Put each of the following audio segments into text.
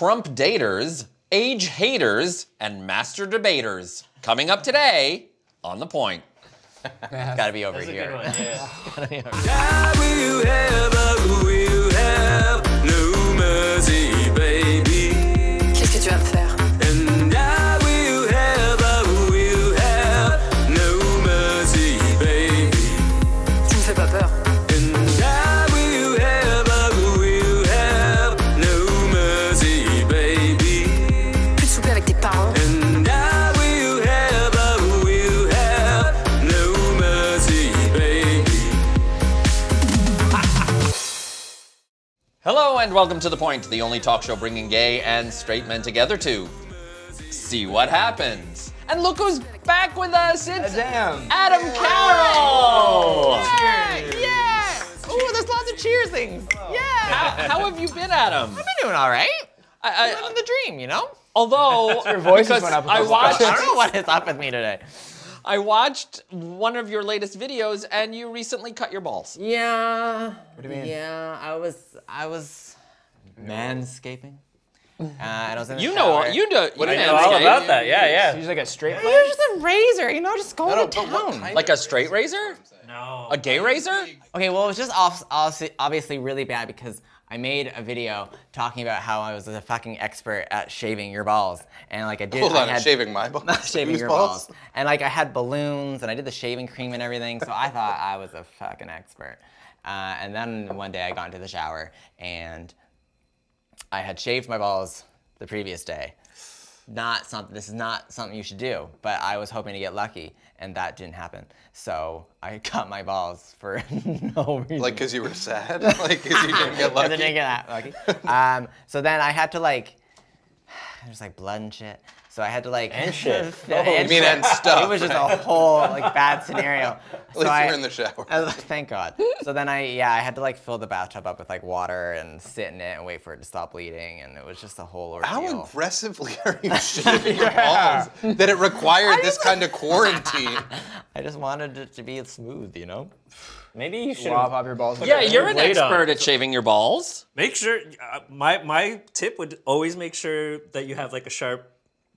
Trump daters, age haters, and master debaters. Coming up today on The Point. It's gotta be over here. That's a good one, yeah. Gotta be over here. I will have no mercy, baby. Qu'est-ce que tu vas me faire? And I will have no mercy, baby. Tu me fais pas peur. And I will have no mercy, baby. Plus de souper avec tes parents. And I will have no mercy, baby. Hello and welcome to The Point, the only talk show bringing gay and straight men together to see what happens. And look who's back with us, it's Adam Carroll! Yeah! Ooh, there's lots of cheers things. Yeah! How have you been, Adam? I've been doing all right. Living the dream, you know? Although, Your voice because went up. I watched, I don't know what is up with me today. I watched one of your latest videos and you recently cut your balls. Yeah. What do you mean? Yeah, I was manscaping. And I was in the You shower. know, you do. I know all about that, yeah. Use like a straight You're blade? just a razor, you know, just go to but what town. kind Like a straight razor? No. A gay razor? Okay, well, it was just obviously really bad because I made a video talking about how I was a fucking expert at shaving your balls. And like I did- Hold I on, had- shaving my balls? Not shaving Whose your balls. And like I had balloons and I did the shaving cream and everything, so I thought I was a fucking expert. And then one day I got into the shower and I had shaved my balls the previous day. This is not something you should do, but I was hoping to get lucky and that didn't happen. So I cut my balls for no reason. Like, because you were sad? Like, because you didn't get lucky? I didn't get that lucky. So then I had to like, there's like blood and shit. So I had to like. And shit. You mean and stuff, It was just right? a whole like bad scenario. At least you were in the shower. Thank God. So then I had to like fill the bathtub up with like water and sit in it and wait for it to stop bleeding, and it was just a whole ordeal. How aggressively are you shaving your balls that it required this kind of quarantine? I just wanted it to be smooth, you know? Maybe you should Lop up your balls. Yeah, you're an blade on. expert at shaving your balls. make sure. My tip would always make sure that you have like a sharp,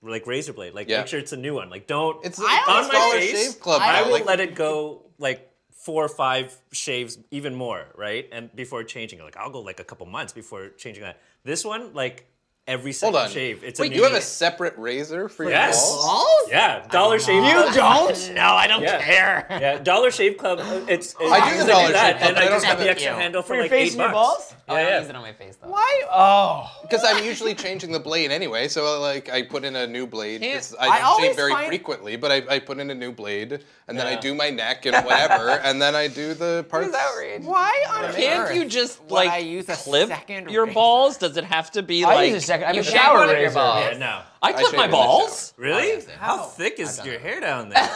like razor blade. Like Yeah. make sure it's a new one. Like don't. It's I a always smaller face, shave club. I now, will like, let it go like 4 or 5 shaves, even more, right? And before changing it, like I'll go like a couple months before changing that. This one, like every Hold second on. shave, it's Wait, a you have a separate razor for your Yes. balls? Balls? Yeah, Dollar Shave Club. don't? No, I don't Yeah. care. Yeah, Dollar Shave Club. It's I do the Dollar that, Shave Club, and but I I don't just have have the it. extra handle for For your like face $8. and your balls? Oh, I don't Yeah, use it on my face though. Why? Oh. Because I'm usually changing the blade anyway, so like I put in a new blade. 'Cause I I don't always shave very find- frequently, but I put in a new blade, and then I Yeah. do my neck and whatever, and then I do the parts. Why on Can't earth you just would I like use a clip second your razor? balls? Does it have to be I like? use a second. I have You a can't shower put it in your razor. balls. Yeah, no. I clip shave my in the balls. Really? yes, yeah. How thick is your hair down there?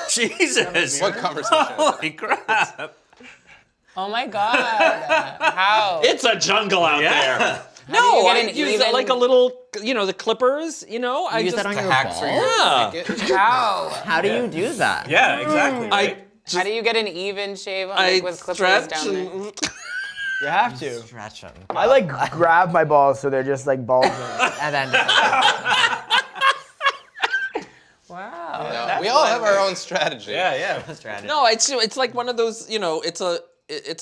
Jesus. What conversation? Holy crap. Oh my god. How? It's a jungle out Yeah. there. do No, you get I an use even- like a little, you know, the clippers. You know, I use just that on your Hacks for your Yeah. thicket. How? How do you do that? Yeah, exactly. Right? How do you get an even shave on, I like, with clippers stretch down there? and You have to. Stretch them. I like grab my balls so they're just like balls. And then Wow. No, we all have our own strategy. Yeah. strategy. no, it's like one of those. You know, it's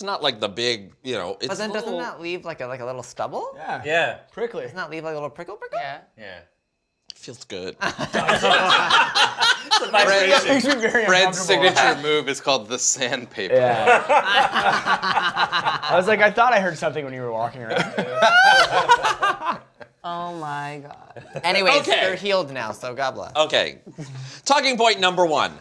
not like the big. You know, it's But then doesn't little- that leave like a little stubble? Yeah. Yeah. Prickly. Doesn't that leave like a little prickle? Yeah. Yeah. feels good. Makes Vibration. me very Fred's uncomfortable. signature move is called the sandpaper. Yeah. I was like, I thought I heard something when you were walking around. Oh my god. Anyways, Okay. they're healed now, so God bless. Okay, talking point number 1.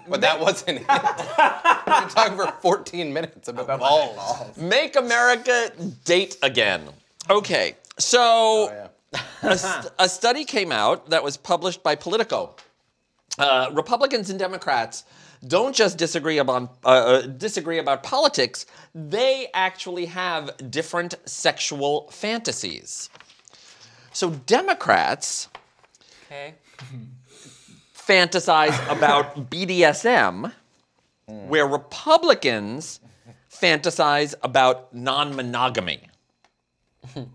But that wasn't it. We're talking for 14 minutes about balls. Make America date again. Okay, so a study came out that was published by Politico. Republicans and Democrats don't just disagree about politics, they actually have different sexual fantasies. So Democrats Okay. fantasize about BDSM, where Republicans fantasize about non-monogamy.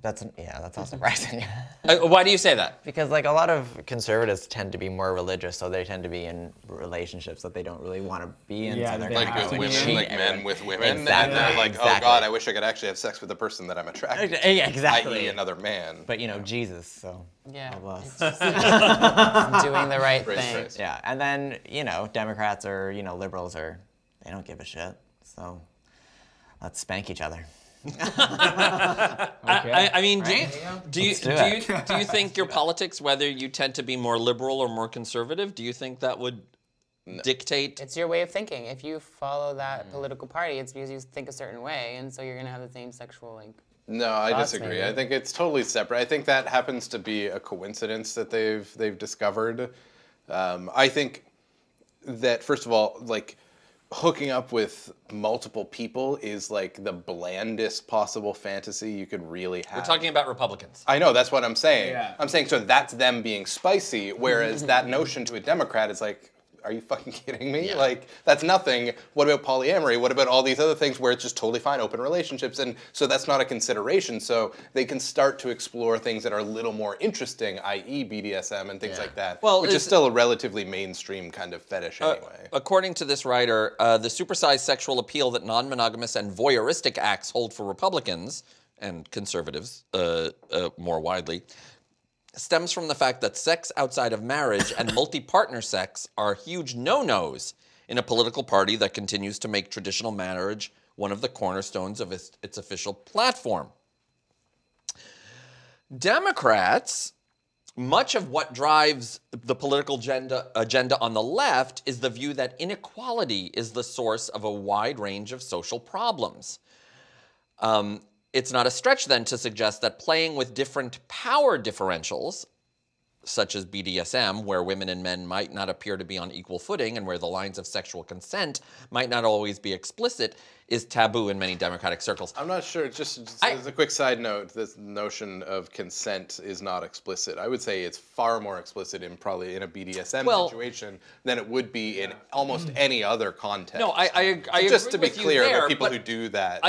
That's not surprising. Why do you say that? Because like a lot of conservatives tend to be more religious, so they tend to be in relationships that they don't really want to be in. Yeah, so they're they Like have with to women, be. like men with women, Exactly. and they're like, oh Exactly. God, I wish I could actually have sex with the person that I'm attracted to, Yeah, exactly. i.e. another man. But you know, Jesus, so Yeah. God bless. Doing the right Raise thing. face. Yeah, and then you know, Democrats or liberals they don't give a shit. So let's spank each other. I mean, do you think your politics, whether you tend to be more liberal or more conservative, do you think that would dictate? It's your way of thinking. If you follow that political party, it's because you think a certain way, and so you're gonna have the same sexual like. No, I Thoughts, disagree. maybe? I think it's totally separate. I think that happens to be a coincidence that they've discovered. I think that first of all, like hooking up with multiple people is like the blandest possible fantasy you could really have. We're talking about Republicans. I know, that's what I'm saying. Yeah. I'm saying so that's them being spicy, whereas that notion to a Democrat is like, are you fucking kidding me? Yeah. Like, that's nothing. What about polyamory? What about all these other things where it's just totally fine, open relationships? And so that's not a consideration. So they can start to explore things that are a little more interesting, i.e. BDSM and things like that, Well, which is still a relatively mainstream kind of fetish anyway. According to this writer, the supersized sexual appeal that non-monogamous and voyeuristic acts hold for Republicans and conservatives more widely stems from the fact that sex outside of marriage and multi-partner sex are huge no-nos in a political party that continues to make traditional marriage one of the cornerstones of its official platform. Democrats, much of what drives the political agenda on the left is the view that inequality is the source of a wide range of social problems. It's not a stretch then to suggest that playing with different power differentials, such as BDSM, where women and men might not appear to be on equal footing and where the lines of sexual consent might not always be explicit, is taboo in many Democratic circles. I'm not sure, just as a quick side note, this notion of consent is not explicit. I would say it's far more explicit probably in a BDSM situation than it would be in almost any other context. No, I agree just to be with you clear there, about people but who do that.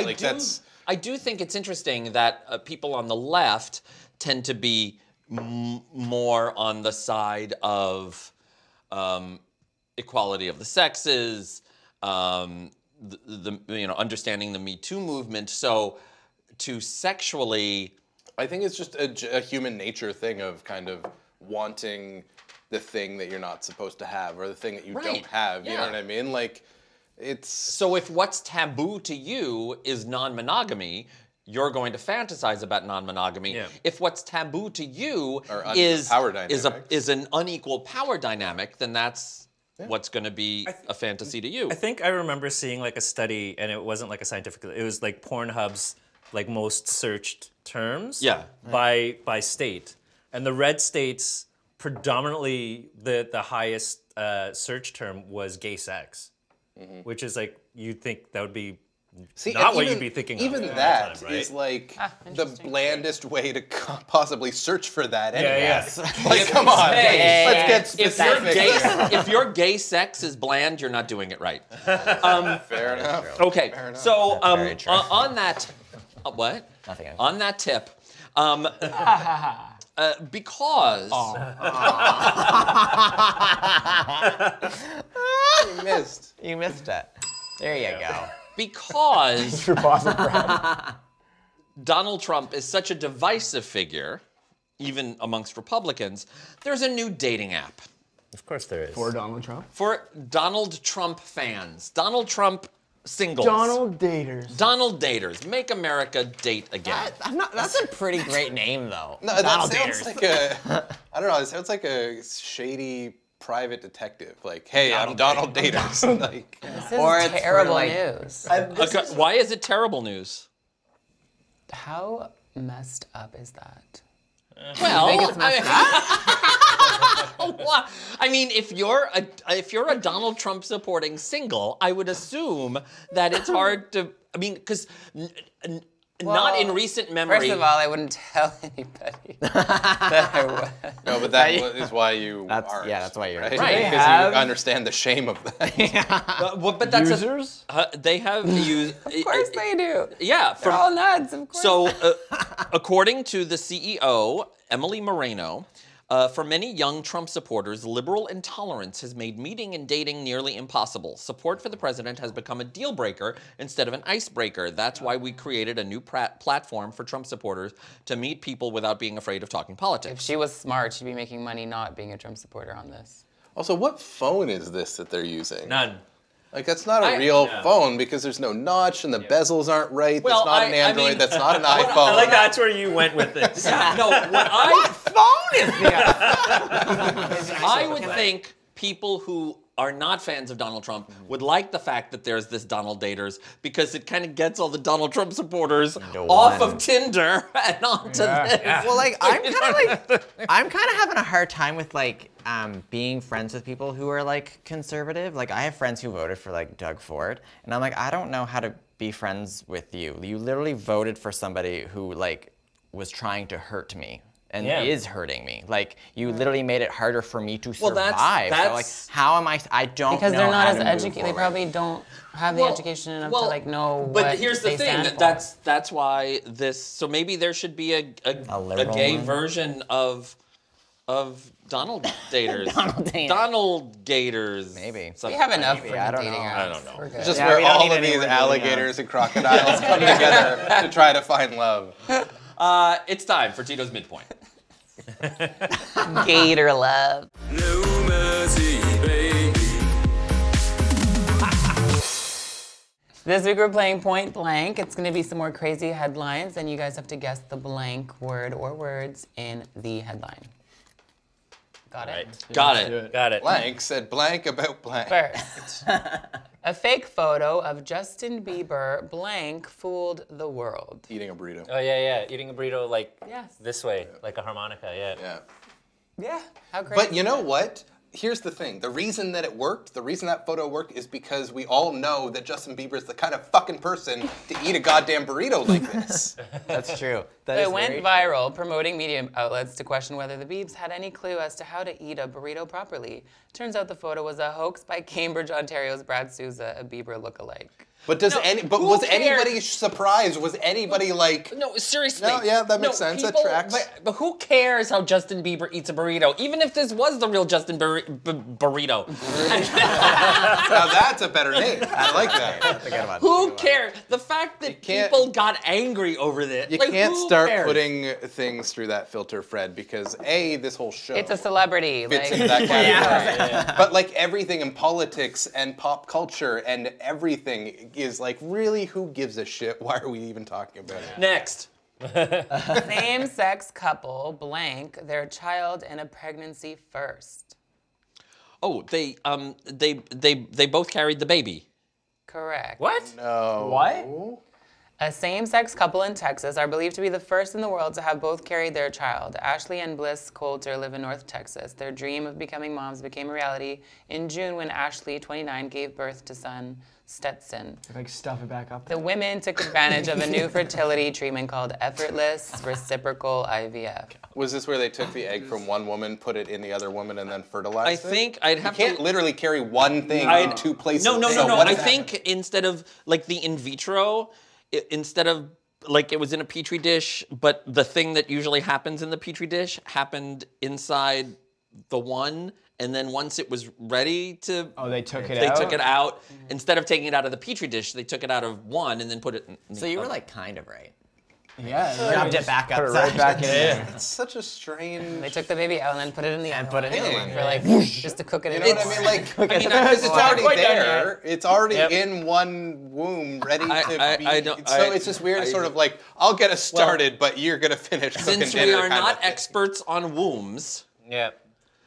I do think it's interesting that people on the left tend to be more on the side of equality of the sexes, understanding the Me Too movement. So to sexually, I think it's just a human nature thing of kind of wanting the thing that you're not supposed to have or the thing that you don't have. You know what I mean? Like, it's... So if what's taboo to you is non-monogamy, you're going to fantasize about non-monogamy. Yeah. If what's taboo to you is an unequal power dynamic, then that's what's going to be a fantasy to you. I think I remember seeing like a study, and it wasn't like a scientific. It was like Pornhub's like most searched terms. Yeah. By state, and the red states predominantly the highest search term was gay sex, which is like you'd think that would be. Not what you'd be thinking of. Even Even that time, right? is like the blandest way to possibly search for that anyway. Yes. Like, come on. Let's get specific. If your gay sex is bland, you're not doing it right. Fair enough. Okay, Fair enough. so on that, what? Nothing else. On that tip, because You missed. You missed it. There you go. Because Donald Trump is such a divisive figure, even amongst Republicans, there's a new dating app. Of course there is. For Donald Trump? For Donald Trump fans. Donald Trump singles. Donald Daters. Donald Daters. Make America date again. That's a pretty great name, though. No, Donald that sounds Daters. like I don't know, it sounds like a shady private detective. Like, hey, I'm Donald Daters. Like, This Or is it's for, terrible like- news. Okay, why is it terrible news? How messed up is that? Well, think it's messed I mean, if you're a Donald Trump supporting single, I would assume that it's hard to. I mean, because not in recent memory. First of all, I wouldn't tell anybody that I was. no, but that is why you aren't. Yeah, that's why you're right. Right. Because have- you understand the shame of that. But that's Users? they have used. Of course they do. Yeah. They're all nuts, of course. So, according to the CEO, Emily Moreno, for many young Trump supporters, liberal intolerance has made meeting and dating nearly impossible. Support for the president has become a deal breaker instead of an icebreaker. That's why we created a new platform for Trump supporters to meet people without being afraid of talking If politics. she was smart, she'd be making money not being a Trump supporter on this. Also, what phone is this that they're using? None. Like, that's not a real phone because there's no notch and the bezels aren't right. Well, that's not an I Android. mean- that's not an iPhone. I like that's where you went with this. No, what phone is there? I would think people who are not fans of Donald Trump would like the fact that there's this Donald Daters because it kind of gets all the Donald Trump supporters off one. of Tinder and onto this. Well, like I'm kind of having a hard time with like being friends with people who are like conservative. Like I have friends who voted for like Doug Ford, and I'm like, I don't know how to be friends with you. You literally voted for somebody who like was trying to hurt me. And is hurting me. Like you literally made it harder for me to survive. So like, how am I don't Because know they're not how as to move educated. They forward. probably don't have the education enough to like know But what here's the they thing. stand for. That's why this. So maybe there should be a liberal gay one? version of Donald Daters. Donald Daters. Donald Gators. Maybe. We have enough for I don't dating know. apps. I don't know. We're good. It's just Yeah, where we don't all need of these anyone alligators and crocodiles come together to try to find love. It's time for Tito's midpoint. Gator love. No mercy, baby. This week we're playing Point Blank. It's going to be some more crazy headlines, and you guys have to guess the blank word or words in the headline. Got it? Got it. Got it. Blank said blank about blank. First, a fake photo of Justin Bieber blank fooled the world. Eating a burrito. Oh yeah. Eating a burrito like Yes. this way, like a harmonica. Yeah. Yeah. Yeah. How crazy. But you know what? Here's the thing. The reason that it worked, the reason that photo worked is because we all know that Justin Bieber is the kind of fucking person to eat a goddamn burrito like this. That's true. That It is went very viral, promoting media outlets to question whether the Biebs had any clue as to how to eat a burrito properly. Turns out the photo was a hoax by Cambridge, Ontario's Brad Souza, a Bieber lookalike. But was who anybody cares? surprised? Was anybody like, No, seriously. No, yeah, that makes sense. That tracks. But who cares how Justin Bieber eats a burrito? Even if this was the real Justin burrito. now that's a better name. I like that. Forget about Who cares? The fact that can't- people got angry over this. You like, can't who start cares? putting things through that filter, Fred, because A, this whole show It's a celebrity. fits Like, into that category. But like everything in politics and pop culture and everything is like, really, who gives a shit? Why are we even talking about it? Next. same-sex couple blank their child in a pregnancy first. Oh, they both carried the baby. Correct. What? No. What? A same-sex couple in Texas are believed to be the first in the world to have both carried their child. Ashley and Bliss Coulter live in North Texas. Their dream of becoming moms became a reality in June when Ashley, 29, gave birth to son Stetson. Like stuff it back up. The women took advantage of a new fertility treatment called effortless reciprocal IVF. Was this where they took the egg from one woman, put it in the other woman, and then fertilized I it? think I'd have You can't to. literally carry one thing in two places. No. So what I is that? think instead of like the in vitro, instead of like it was in a petri dish, but the thing that usually happens in the petri dish happened inside the one, and then once it was ready to, Oh, they took it they out? took it out. Instead of taking it out of the petri dish, they took it out of one and then put it in So you were like kind of right. Yeah. Dropped it back Put it upside. right back in there. It's such a strange. They took the baby out and then put it in the oven put it in the Thing. oven. for like just to cook it in. You know what I mean? Like, because it's not already quite done there. It's already Yep. in one womb, ready to be. I don't- so it's just weird, sort of like, I'll get us started, but you're gonna finish cooking Since dinner. we are kind not of thing. experts on wombs, Yeah.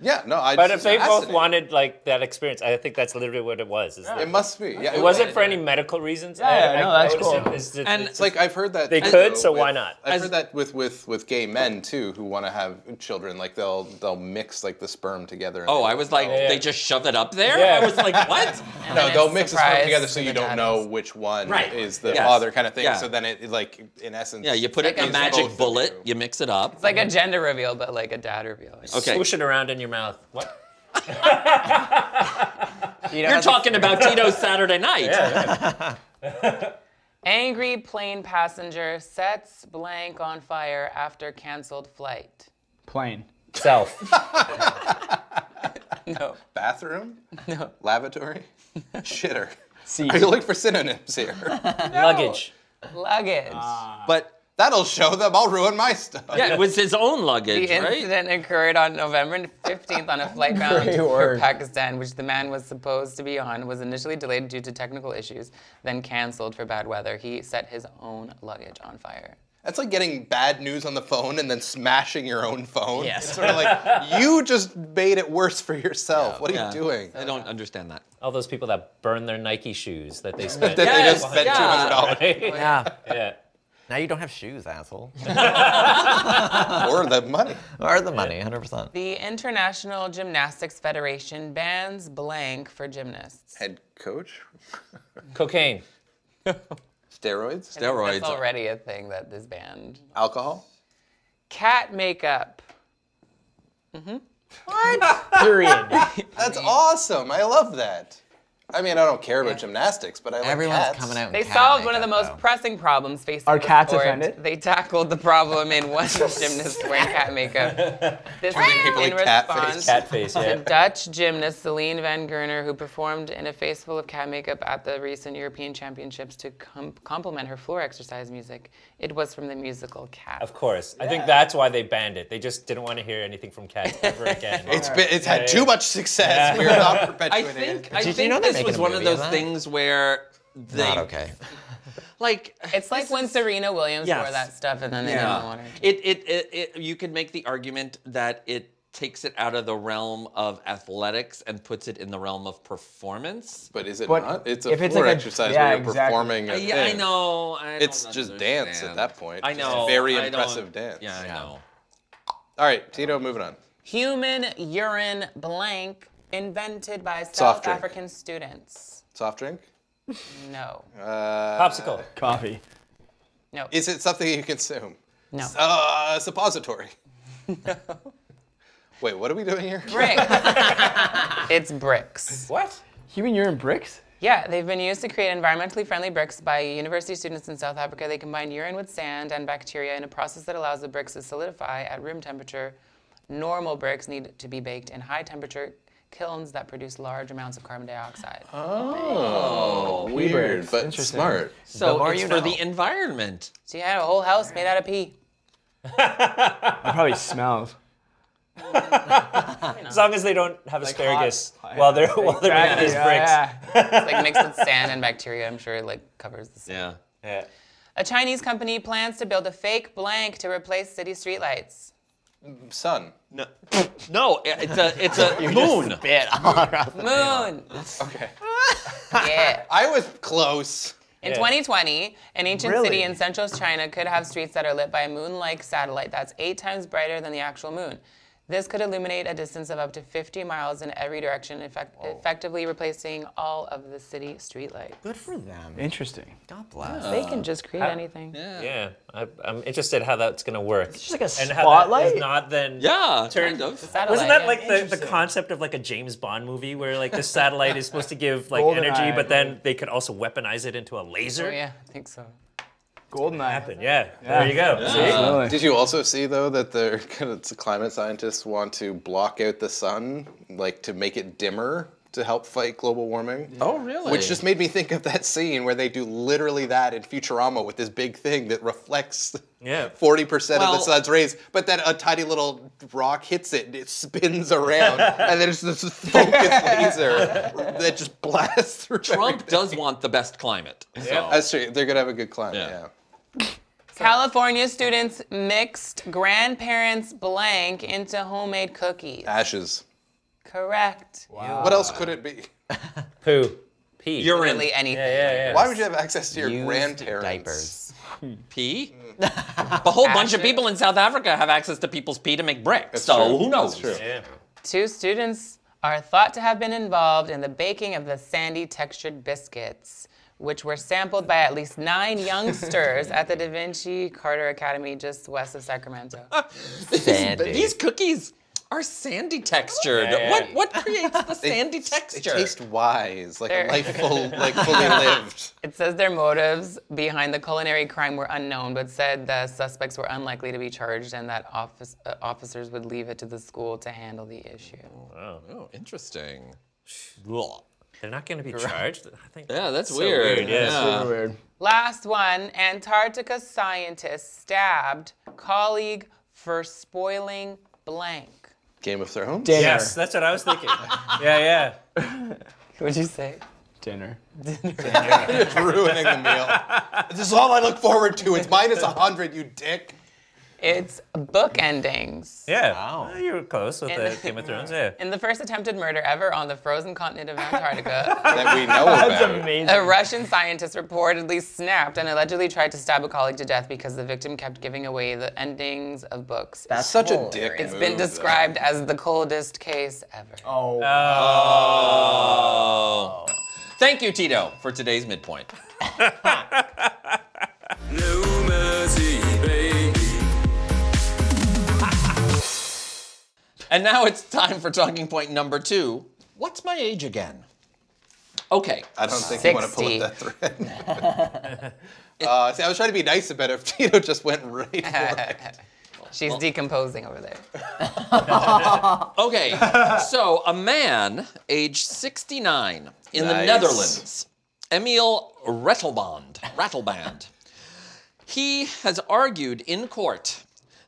Yeah, no, I. But just if they both fascinating. wanted like that experience, I think that's literally what it was. It must be. Yeah, It wasn't for any medical reasons. Yeah, no, that's would cool. assume And It's like I've heard that They too, could, though, so with- why not? I've heard that with gay men too, who want to have children. Like they'll mix like the sperm together. and Oh, they I don't was like, know. they just shove it up there? Yeah. I was like, what? And No, then they'll it's mix the sperm surprise together so to you the don't know daddies. which one Right. is the Yes. father, kind of thing. Yeah. So then it like in essence. Yeah, you put it in a like a magic both of bullet, you. you mix it up. It's like a gender reveal, but like a dad reveal. Okay. swoosh it around in your mouth. What? You're talking about Tito's Saturday night. Angry plane passenger sets blank on fire after canceled flight. Plane. Self. No. Bathroom? No. Lavatory? Shitter. Seat. Are you looking for synonyms here? Luggage. Luggage. But That'll show them. I'll ruin my stuff. yeah, it was his own luggage, The right? incident occurred on November 15th on a flight bound Great for word. Pakistan, which the man was supposed to be on, was initially delayed due to technical issues, then canceled for bad weather. He set his own luggage on fire. That's like getting bad news on the phone and then smashing your own phone. Yes. It's sort of like, you just made it worse for yourself. What are Yeah. you doing? I don't understand that. All those people that burn their Nike shoes that they spent. That they Yes, just spent yeah. $200 Yeah. Yeah. Now you don't have shoes, asshole. or the money. Or the money, 100%. The International Gymnastics Federation bans blank for gymnasts. Head coach? Cocaine. Steroids? Steroids. That's already a thing that is banned. Alcohol? Cat makeup. Period. That's awesome. I love that. I mean, I don't care about gymnastics, but I like Everyone's cats. coming out in They cat solved one of the makeup, most though. pressing problems facing Are the cats sport. offended? They tackled the problem in one gymnast wearing cat makeup. This people in like cat response face. Cat face, to yeah. Dutch gymnast Celine van Gerner, who performed in a face full of cat makeup at the recent European Championships to complement her floor exercise music. It was from the musical Cats. Of course. I think that's why they banned it. They just didn't want to hear anything from cats ever again. It's had too much success. We're not perpetuating it. I Did you think know they're this was making a one of movie of those that? things where they Not okay. like It's like when Serena Williams Yes. wore that stuff and then they yeah. didn't want her to. It you could make the argument that it takes it out of the realm of athletics and puts it in the realm of performance. But is it But not? It's a if it's floor like a- exercise yeah, where you're exactly. performing a Yeah, I thing. know. I It's don't just dance understand. at that point. I It's know. very I don't- impressive dance. Yeah, I know. All right, Tito, moving on. Human urine blank invented by Soft South drink. African students. Soft drink? No. Popsicle. Coffee. No. Is it something you consume? No. Suppository. Wait, what are we doing here? Brick. It's bricks. What? Human urine bricks? Yeah, they've been used to create environmentally friendly bricks by university students in South Africa. They combine urine with sand and bacteria in a process that allows the bricks to solidify at room temperature. Normal bricks need to be baked in high temperature kilns that produce large amounts of carbon dioxide. Oh, weird, but Interesting. smart. So more it's you for know. the environment. So you had a whole house made out of pee. That probably smells. As long as they don't have asparagus while they're making these bricks. It's like mixed with sand and bacteria. I'm sure it like covers the sand. Yeah. Yeah. A Chinese company plans to build a fake blank to replace city streetlights. Sun. No, no, it's a moon. Bit all around the Moon. Okay. Yeah. I was close. In Yeah. 2020, an ancient Really? city in central China could have streets that are lit by a moon-like satellite that's 8 times brighter than the actual moon. This could illuminate a distance of up to 50 miles in every direction, effectively replacing all of the city streetlights. Good for them. Interesting. God bless. They can just create anything. Yeah. I'm interested how that's going to work. It's just like a And how that spotlight? is not then Yeah, turned kind of. Satellite, Wasn't that yeah. like the concept of like a James Bond movie where like the satellite is supposed to give like GoldenEye. energy, but then they could also weaponize it into a laser? Oh, yeah, I think so. GoldenEye. Yeah, there you go. See? Absolutely. Did you also see though that the climate scientists want to block out the sun, like to make it dimmer to help fight global warming? Oh, really? Which just made me think of that scene where they do literally that in Futurama with this big thing that reflects Yeah. 40% of Well- the sun's rays, but then a tiny little rock hits it and it spins around, and then it's this focused laser that just blasts through. Trump does want the best climate. So. That's true. They're gonna have a good climate. Yeah. Yeah. California students mixed grandparents blank into homemade cookies. Ashes. Correct. What else could it be? Poo. Pee. Urine. Really anything. Yeah. Why would you have access to your Used grandparents? diapers. Pee? A whole bunch of people in South Africa have access to people's pee to make bricks. So true. who knows? That's true. Yeah. 2 students are thought to have been involved in the baking of the sandy textured biscuits, which were sampled by at least 9 youngsters at the Da Vinci Carter Academy just west of Sacramento. Sandy. These cookies are sandy textured. Yeah. What creates the sandy They texture? taste wise, like They're- a life fully lived. It says their motives behind the culinary crime were unknown, but said the suspects were unlikely to be charged and that officers would leave it to the school to handle the issue. Oh, interesting. They're not going to be charged. I think. Yeah, that's So weird. yeah. Super weird. Last one, Antarctica scientist stabbed colleague for spoiling blank. Game of Thrones? Dinner. Yes, that's what I was thinking. yeah. What'd you say? Dinner. It's ruining the meal. This is all I look forward to. It's minus 100, you dick. It's book endings. Yeah. Wow. You were close with the Game of Thrones. Yeah. In the first attempted murder ever on the frozen continent of Antarctica, That we know That's about. amazing. a Russian scientist reportedly snapped and allegedly tried to stab a colleague to death because the victim kept giving away the endings of books. That's Such a hilarious. dick It's move, been though. described as the coldest case ever. Oh. Oh. Thank you, Tito, for today's midpoint. No mercy, baby. And now it's time for talking point number 2. What's my age again? Okay. I don't think you want to pull 60. at that thread. See, I was trying to be nice about it. Tito just went right for it. She's decomposing over there. Okay, so a man aged 69 in the Nice. Netherlands, Emil Rattleband, he has argued in court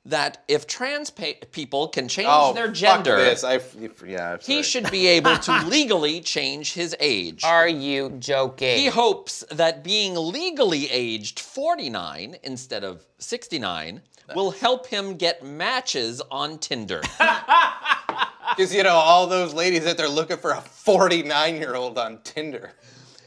that if trans people can change their gender, Fuck this. he should be able to legally change his age. Are you joking? He hopes that being legally aged 49 instead of 69 will help him get matches on Tinder. Because, you know, all those ladies out there looking for a 49-year-old on Tinder.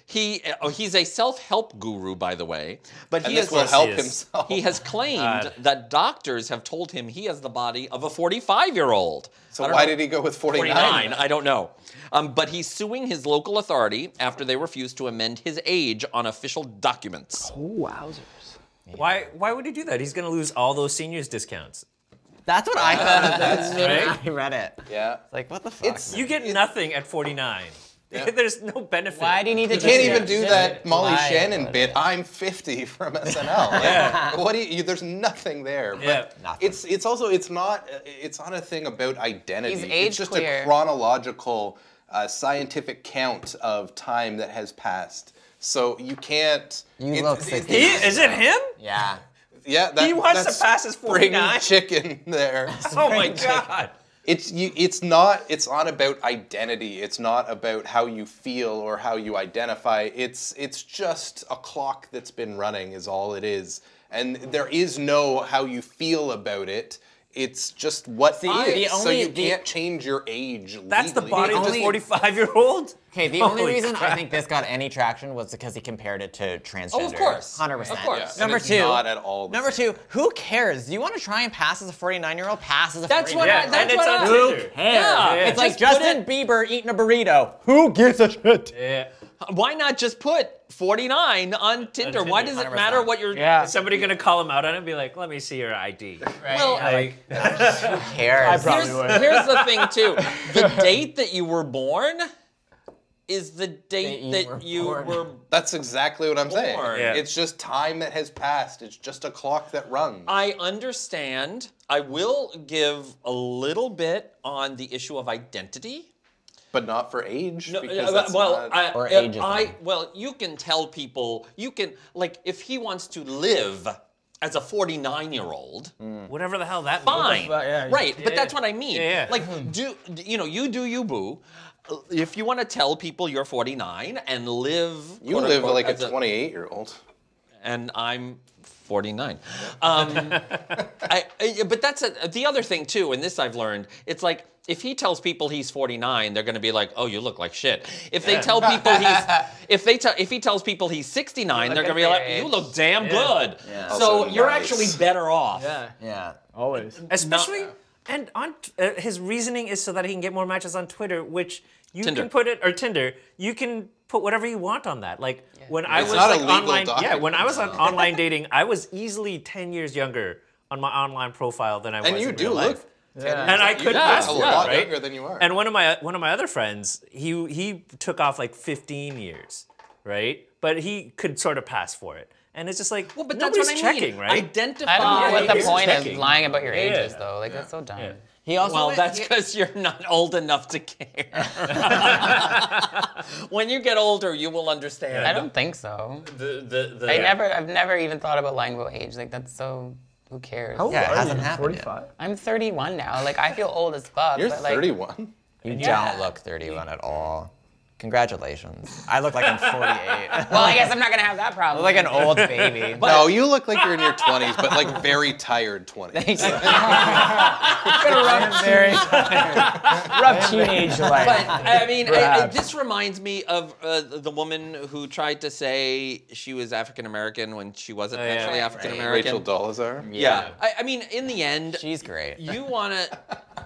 He's a self-help guru, by the way, but And he this has, will help he is. himself. he has claimed that doctors have told him he has the body of a 45-year-old. So why did he go with 49? 49? I don't know. But he's suing his local authority after they refused to amend his age on official documents. Oh, wowzers. Why would he do that? He's going to lose all those seniors discounts. That's what I thought. That's right. I read it. Yeah. Like, what the fuck? You get nothing at 49. There's no benefit. Why do you need to You can't just even do that Molly lie Shannon about bit. I'm 50 from SNL. Yeah. What do you? There's nothing there. But Yeah. Nothing. it's also it's not a thing about identity. He's It's age just queer. a chronological, scientific count of time that has passed. So you can't. You look 60. Is it him? Yeah. Yeah, that, He wants that's to pass his spring 49? chicken there. Oh my God. It's not about identity. It's not about how you feel or how you identify. It's just a clock that's been running is all it is. And there is no how you feel about it. It's just what is. So you can't change your age legally. That's the body of the only- 45-year-old? Okay, the only Holy reason crap. I think this got any traction was because he compared it to transgender. Oh, of course. 100%. Of course. Yeah, and Number it's 2. not at all the Number same. 2, who cares? Do you want to try and pass as a 49-year-old? Pass as a 49-year-old. That's what Yeah, I, and that's it's what on I, Who Tinder. cares? Yeah, It's like just put Justin Bieber eating a burrito. Who gives a shit? Yeah. Why not just put 49 on Tinder? Why does it 100%. matter what you're... Yeah. Is somebody going to call him out on it and be like, let me see your ID? Well, Like, Who cares? I probably would. here's the thing, too. The date that you were born is the date that you were... That's exactly what I'm saying. Born. Yeah. It's just time that has passed. It's just a clock that runs. I understand. I will give a little bit on the issue of identity. But not for age. No, because that's well, not... Or ageism. well, you can tell people, you can, like, if he wants to live as a 49-year-old, whatever the hell that fine, means. yeah. right? But that's what I mean. Yeah, yeah. Like, you do you, boo. If you want to tell people you're 49 and live, You quote live unquote, like a as 28-year-old. and I'm 49. But that's the other thing too, and this I've learned. It's like if he tells people he's 49, they're going to be like, "Oh, you look like shit." If they tell people if he tells people he's 69, they're going to be like, "You look damn good." Yeah. So Also you're nice. actually better off. Yeah. Always. Especially, and on his reasoning is so that he can get more matches on Twitter, which you Tinder. can put it, or Tinder, you can put whatever you want on that. Like when I It's was not a like legal online, document. when I was on online dating, I was easily 10 years younger on my online profile than I was And you in do real look. life. 10 years And I old. could You pass look for a it, lot right? younger than you are. And one of my other friends, he took off like 15 years, right? But he could sort of pass for it. And it's just like, Well, but that's nobody's what I mean. checking, right? Identify. I don't know what the here's point checking. of lying about your ages, Yeah. though. Like, that's so dumb. Yeah. He also Well, that's because you're not old enough to care. When you get older, you will understand. I don't think so. The I've never even thought about lying about age. Like, that's so, who cares? How old Yeah, it are hasn't you? happened yet. 45? I'm 31 now. Like, I feel old as fuck. You're but, like, 31. You don't look 31 at all. Congratulations. I look like I'm 48. Well, I guess I'm not gonna have that I problem. look like an old baby. No, you look like you're in your 20s, but like very tired 20s. Very Rough teenage life. But I mean, Perhaps. this reminds me of the woman who tried to say she was African American when she wasn't yeah. actually African American. Rachel Dolezal. Yeah. I mean, in the end, She's great. you want to,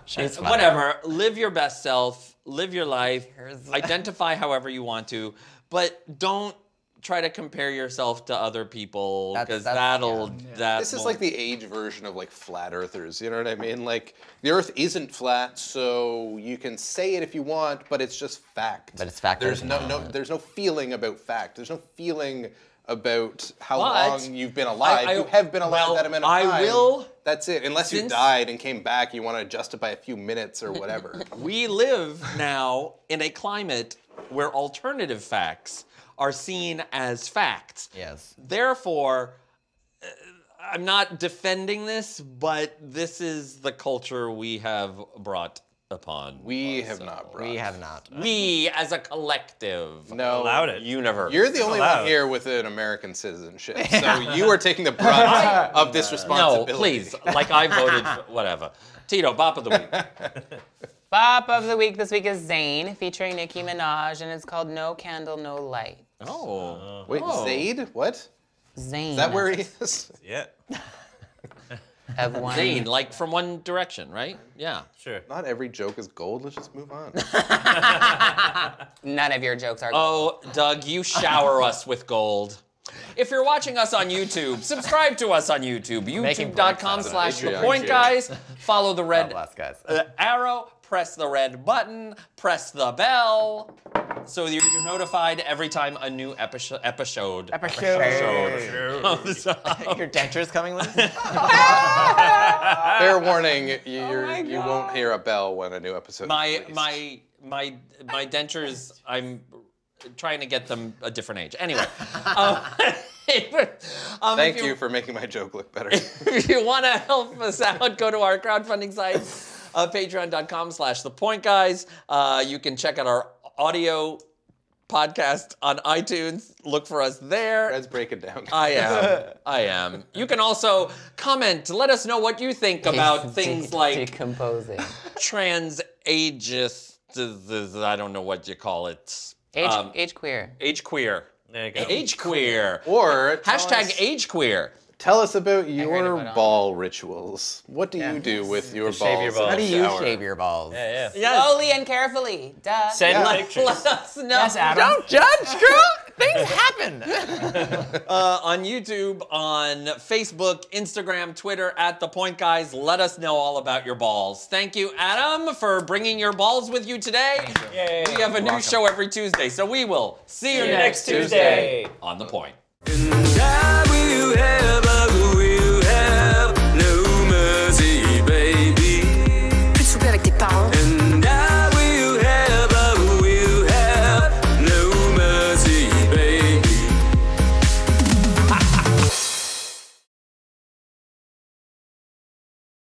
She's funny. whatever, live your best self, live your life, identify however you want to, but don't try to compare yourself to other people because that'll. This is like the age version of like flat earthers, you know what I mean? Like the earth isn't flat, so you can say it if you want, but it's just fact. But it's fact or There's it's no not. there's no feeling about fact. There's no feeling about how But long you've been alive. I- you have been alive well, that amount of I time. will- That's it. Unless you since- died and came back, you want to adjust it by a few minutes or whatever. We live now in a climate where alternative facts are seen as facts. Yes. Therefore, I'm not defending this, but this is the culture we have brought upon. We have not brought. We have not. We as a collective. No. Allowed it. Universe. You're the only allowed. one here with an American citizenship, so you are taking the brunt of this No, responsibility. please. Like I voted for whatever. Tito, bop of the week. Bop of the week this week is Zayn, featuring Nicki Minaj, and it's called No Candle, No Light. Oh. Wait, Zayd? What? Zayn. Is that where he is? Yeah, Of one. Zayn, like from One Direction, right? Yeah. sure. Not every joke is gold. Let's just move on. None of your jokes are. Oh, Doug, you shower us with gold. If you're watching us on YouTube, subscribe to us on YouTube. Making breaks out of it. YouTube.com/thepointguys. Follow the God red bless, guys. arrow, press the red button, press the bell, so you're notified every time a new episode. Your denture's coming loose? Fair warning, you won't hear a bell when a new episode is released. My dentures, I'm trying to get them a different age. Anyway. Thank you for making my joke look better. If you want to help us out, go to our crowdfunding site, patreon.com/thepointguys. You can check out our audio podcast on iTunes. Look for us there. Fred's break it down. I am. You can also comment. Let us know what you think about things like decomposing. trans-ageist, I don't know what you call it. Age queer. Age queer. There you go. Age queer. Or Hashtag age queer. tell us about your about it. ball rituals. What do you do with your shave balls? your in balls. the How do you shower? shave your balls? Yeah. Yes. Slowly and carefully. Duh. Send pictures. Let us know. Yes, Adam. Don't judge, girl! Things happen! On YouTube, on Facebook, Instagram, Twitter, @thepointguys. Let us know all about your balls. Thank you, Adam, for bringing your balls with you today. Yay. We have a new show every Tuesday, so we will see you See you next next Tuesday. on The Point. And I will have